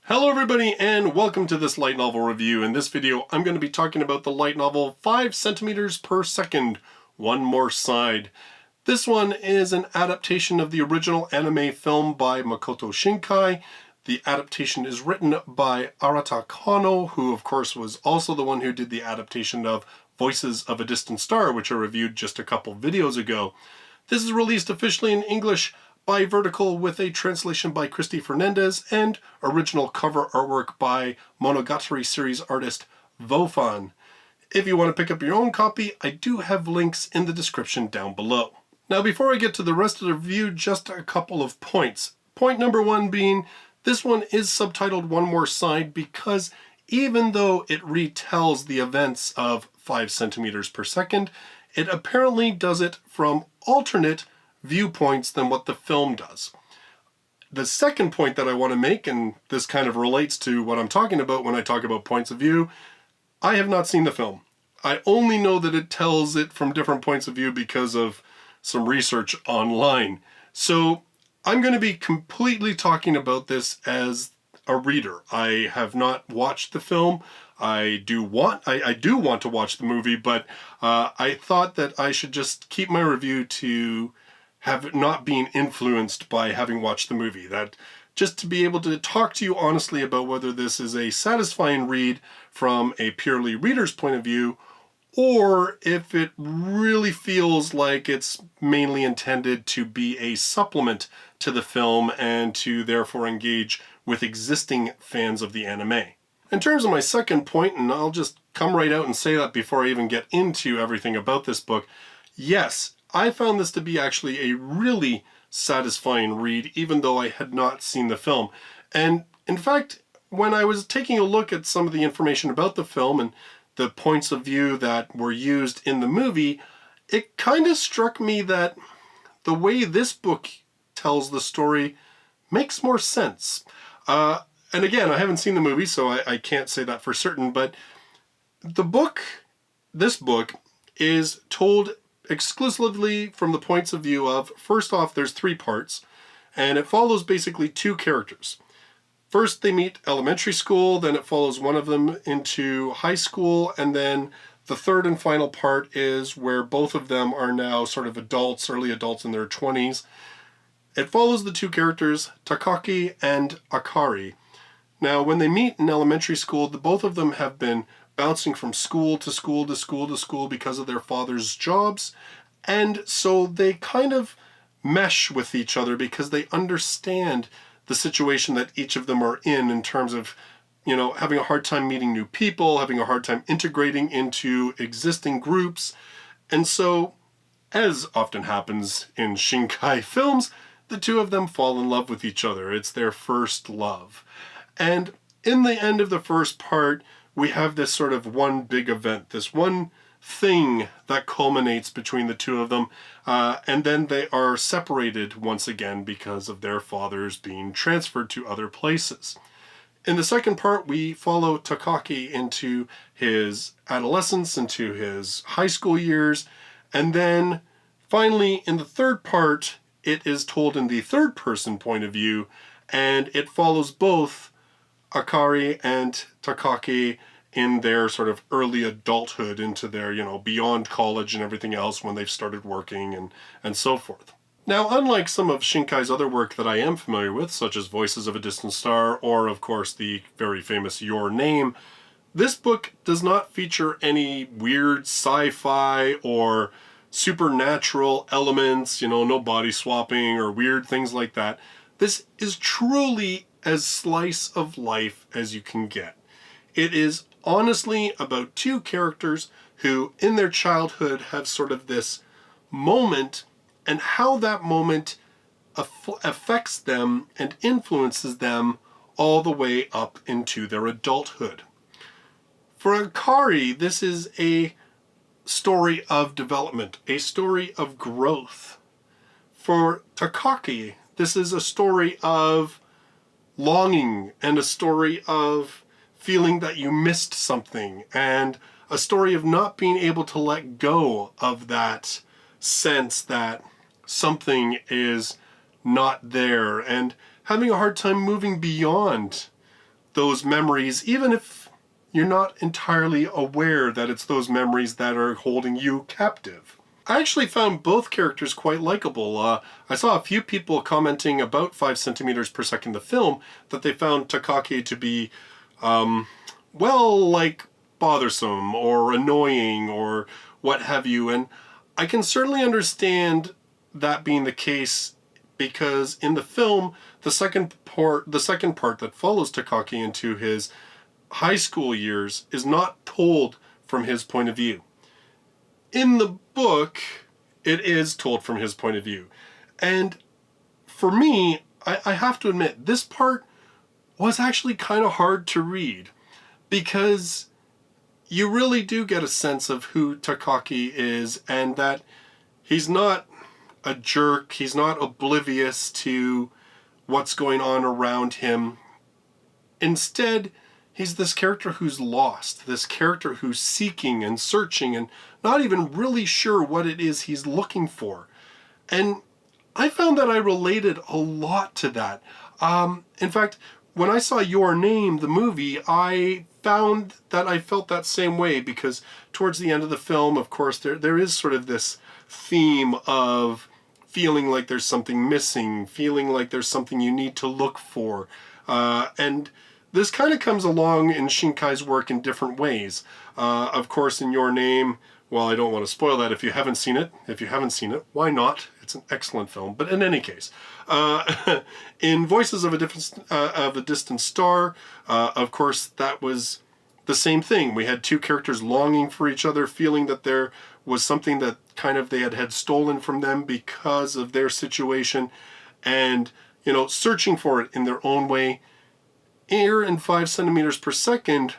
Hello everybody and welcome to this light novel review. In this video I'm going to be talking about the light novel 5 centimeters per second, One More Side. This one is an adaptation of the original anime film by Makoto Shinkai. The adaptation is written by Arata Kanoh, who of course was also the one who did the adaptation of Voices of a Distant Star, which I reviewed just a couple videos ago. This is released officially in English by Vertical with a translation by Kristi Fernandez and original cover artwork by Monogatari series artist Vofan. If you want to pick up your own copy, I do have links in the description down below. Now before I get to the rest of the review, just a couple of points. Point number one being, this one is subtitled One More Side because even though it retells the events of 5 centimeters per second, it apparently does it from alternate viewpoints than what the film does. The second point that I want to make, and this kind of relates to what I'm talking about when I talk about points of view, I have not seen the film. I only know that it tells it from different points of view because of some research online. So I'm going to be completely talking about this as a reader. I have not watched the film. I do want to watch the movie, but I thought that I should just keep my review to have it not being influenced by having watched the movie. That just to be able to talk to you honestly about whether this is a satisfying read from a purely reader's point of view, or if it really feels like it's mainly intended to be a supplement to the film and to therefore engage with existing fans of the anime. In terms of my second point, and I'll just come right out and say that before I even get into everything about this book, yes, I found this to be actually a really satisfying read, even though I had not seen the film. And in fact, when I was taking a look at some of the information about the film and the points of view that were used in the movie, it kind of struck me that the way this book tells the story makes more sense. And again, I haven't seen the movie, so I can't say that for certain, but this book is told exclusively from the points of view of, first off, there's 3 parts, and it follows basically 2 characters. First, they meet elementary school, then it follows one of them into high school, and then the third and final part is where both of them are now sort of adults, early adults in their 20s. It follows the 2 characters, Takaki and Akari. Now, when they meet in elementary school, both of them have been bouncing from school to school to school to school because of their father's jobs, and so they kind of mesh with each other because they understand the situation that each of them are in terms of, having a hard time meeting new people, having a hard time integrating into existing groups. And so, as often happens in Shinkai films, the 2 of them fall in love with each other. It's their first love. And in the end of the first part, we have this sort of one big event, this one thing that culminates between the 2 of them, and then they are separated once again because of their fathers being transferred to other places. In the second part, we follow Takaki into his adolescence, into his high school years, and then finally in the third part, it is told in the third person point of view, and it follows both Akari and Takaki in their sort of early adulthood into their, beyond college and everything else when they've started working and so forth. Now, unlike some of Shinkai's other work that I am familiar with, such as Voices of a Distant Star, or of course the very famous Your Name, this book does not feature any weird sci-fi or supernatural elements, no body swapping or weird things like that. This is truly as slice of life as you can get. It is honestly about 2 characters who in their childhood have sort of this moment and how that moment affects them and influences them all the way up into their adulthood. For Akari, this is a story of development, a story of growth. For Takaki, this is a story of longing and a story of feeling that you missed something and a story of not being able to let go of that sense that something is not there and having a hard time moving beyond those memories, even if you're not entirely aware that it's those memories that are holding you captive. I actually found both characters quite likable. I saw a few people commenting about 5 centimeters per second, the film, that they found Takaki to be, like bothersome or annoying or what have you. And I can certainly understand that being the case, because in the film, the second part that follows Takaki into his high school years is not told from his point of view. In the book, it is told from his point of view. And for me, I have to admit, this part was actually kind of hard to read, because you really do get a sense of who Takaki is, and that he's not a jerk, he's not oblivious to what's going on around him. Instead, he's this character who's lost, this character who's seeking and searching and not even really sure what it is he's looking for. And I found that I related a lot to that. In fact, when I saw Your Name, the movie, I found that I felt that same way, because towards the end of the film, of course, there is sort of this theme of feeling like there's something missing, feeling like there's something you need to look for. And this kind of comes along in Shinkai's work in different ways. Of course, in Your Name, well, I don't want to spoil that if you haven't seen it. If you haven't seen it, why not? It's an excellent film. But in any case, in Voices of a Distant Star, of course, that was the same thing. We had two characters longing for each other, feeling that there was something that kind of they had stolen from them because of their situation, and, searching for it in their own way. Here in 5 centimeters per second,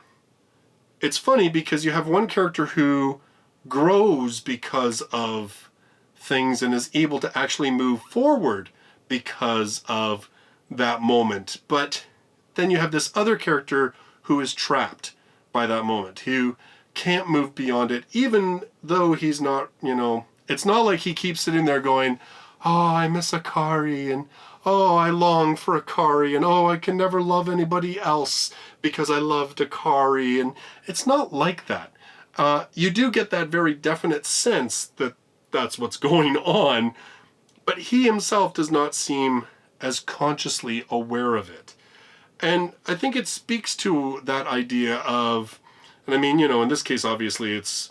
it's funny because you have one character who grows because of things and is able to actually move forward because of that moment. But then you have this other character who is trapped by that moment, who can't move beyond it, even though he's not, it's not like he keeps sitting there going, oh, I miss Akari, and oh, I long for Akari, and oh, I can never love anybody else because I loved Akari. And it's not like that. You do get that very definite sense that that's what's going on, but he himself does not seem as consciously aware of it. And I think it speaks to that idea of, and I mean, in this case, obviously, it's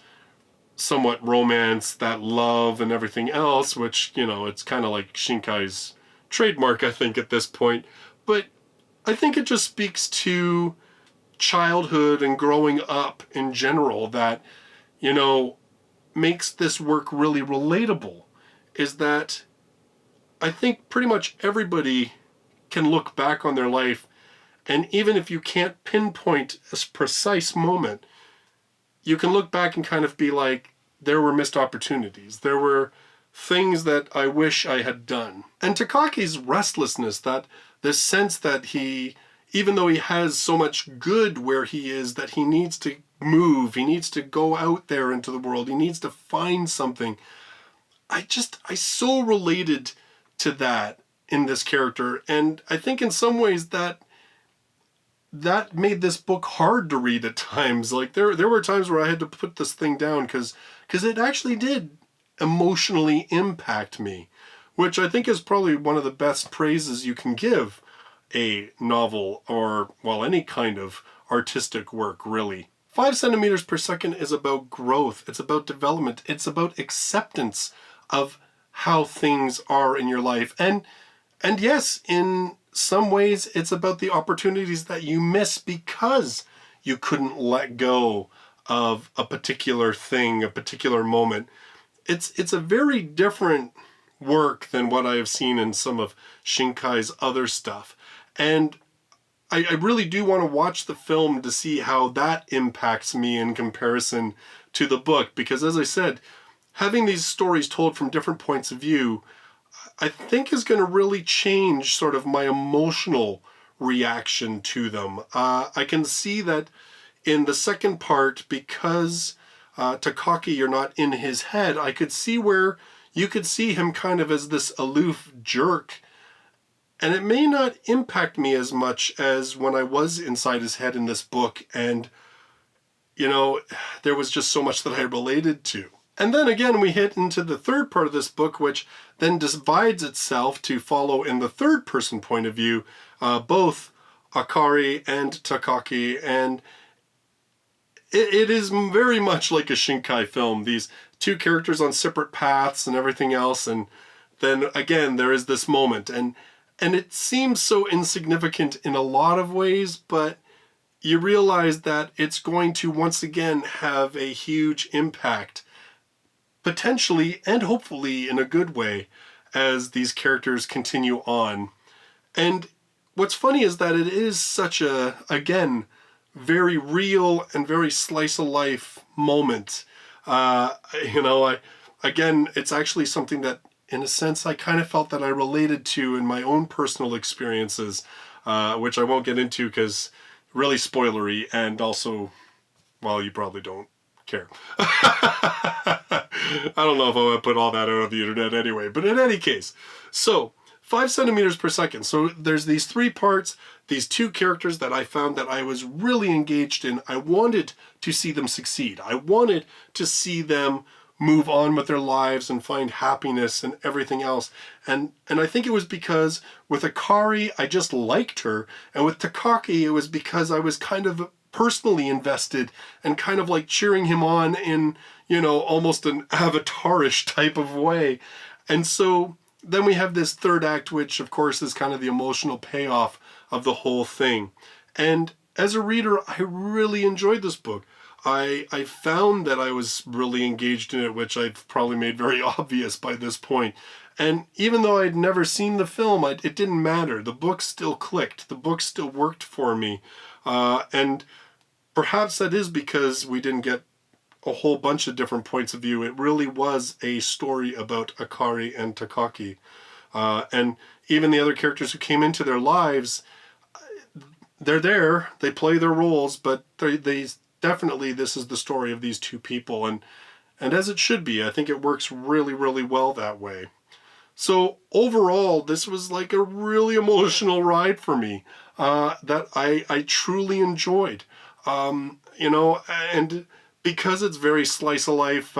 somewhat romance, that love and everything else, which, it's kind of like Shinkai's trademark, I think, at this point. But I think it just speaks to childhood and growing up in general that, makes this work really relatable, is that I think pretty much everybody can look back on their life, and even if you can't pinpoint a precise moment, you can look back and kind of be like, there were missed opportunities. There were things that I wish I had done. And Takaki's restlessness, that this sense that he, even though he has so much good where he is, that he needs to move, he needs to go out there into the world, he needs to find something. I so related to that in this character. And I think in some ways that made this book hard to read at times. Like there were times where I had to put this thing down because it actually did emotionally impact me, which I think is probably one of the best praises you can give a novel or, well, any kind of artistic work, really. 5 centimeters per second is about growth. It's about development. It's about acceptance of how things are in your life. And yes, in some ways, it's about the opportunities that you miss because you couldn't let go of a particular thing, a particular moment. It's a very different work than what I have seen in some of Shinkai's other stuff. And I really do want to watch the film to see how that impacts me in comparison to the book. Because as I said, having these stories told from different points of view, I think is going to really change sort of my emotional reaction to them. I can see that in the second part, because Takaki, you're not in his head, I could see where you could see him kind of as this aloof jerk And it may not impact me as much as when I was inside his head in this book, and, you know, there was just so much that I related to. And then again, we hit into the third part of this book, which then divides itself to follow in the third person point of view, both Akari and Takaki, and it is very much like a Shinkai film. These two characters on separate paths and everything else, and then again there is this moment, and it seems so insignificant in a lot of ways, but you realize that it's going to once again have a huge impact, potentially and hopefully in a good way, as these characters continue on. And what's funny is that it is such a, again, very real and very slice of life moment. Again, it's actually something that, in a sense, I kind of felt that I related to in my own personal experiences, which I won't get into because really spoilery, and also, well, you probably don't care. I don't know if I want to put all that out on the internet anyway, but in any case, so 5 centimeters per second. So there's these 3 parts, these 2 characters that I found that I was really engaged in. I wanted to see them succeed. I wanted to see them move on with their lives and find happiness and everything else. And I think it was because with Akari, I just liked her. And with Takaki, it was because I was kind of personally invested and kind of like cheering him on in, almost an Avatar-ish type of way. And so then we have this third act, which of course is kind of the emotional payoff of the whole thing. And as a reader, I really enjoyed this book. I found that I was really engaged in it, which I've probably made very obvious by this point. And even though I'd never seen the film, it didn't matter. The book still clicked. The book still worked for me. And perhaps that is because we didn't get a whole bunch of different points of view. It really was a story about Akari and Takaki. And even the other characters who came into their lives, they're there, they play their roles, but they definitely, this is the story of these 2 people, and as it should be. I think it works really, really well that way. So overall, this was like a really emotional ride for me that I truly enjoyed. And because it's very slice of life,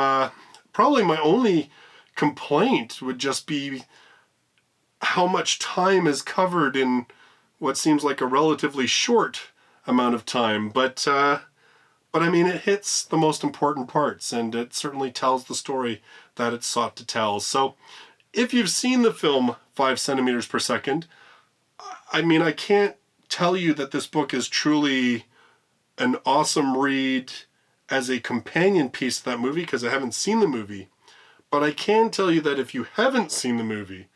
probably my only complaint would just be how much time is covered in what seems like a relatively short amount of time. But I mean, it hits the most important parts, and it certainly tells the story that it sought to tell. So if you've seen the film 5 centimeters per second, I mean, I can't tell you that this book is truly an awesome read as a companion piece to that movie, because I haven't seen the movie. But I can tell you that if you haven't seen the movie,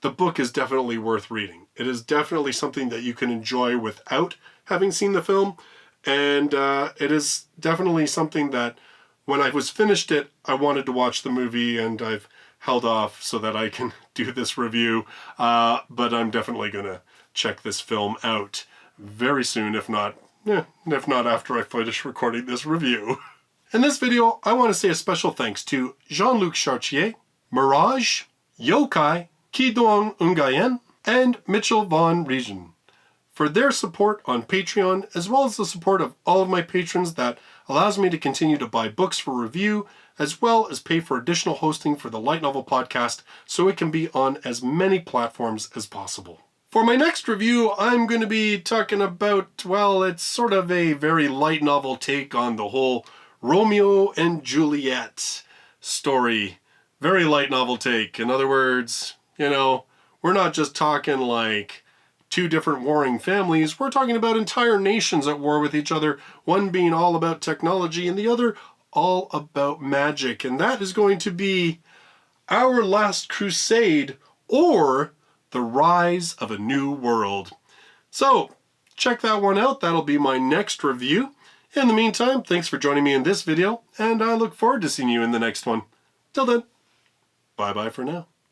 the book is definitely worth reading. It is definitely something that you can enjoy without having seen the film. And it is definitely something that when I was finished it, I wanted to watch the movie, and I've held off so that I can do this review. But I'm definitely going to check this film out very soon, if not after I finish recording this review. In this video, I want to say a special thanks to Jean-Luc Chartier, Mirage, Yokai, Kidong Ungayen, and Mitchell Von Regen for their support on Patreon, as well as the support of all of my patrons that allows me to continue to buy books for review, as well as pay for additional hosting for the Light Novel Podcast so it can be on as many platforms as possible. For my next review, I'm going to be talking about, well, it's sort of a very light novel take on the whole Romeo and Juliet story. Very light novel take. In other words, we're not just talking like 2 different warring families. We're talking about entire nations at war with each other, one being all about technology and the other all about magic. And that is going to be Our Last Crusade, or The Rise of a New World. So check that one out. That'll be my next review. In the meantime, thanks for joining me in this video, and I look forward to seeing you in the next one. Till then, bye-bye for now.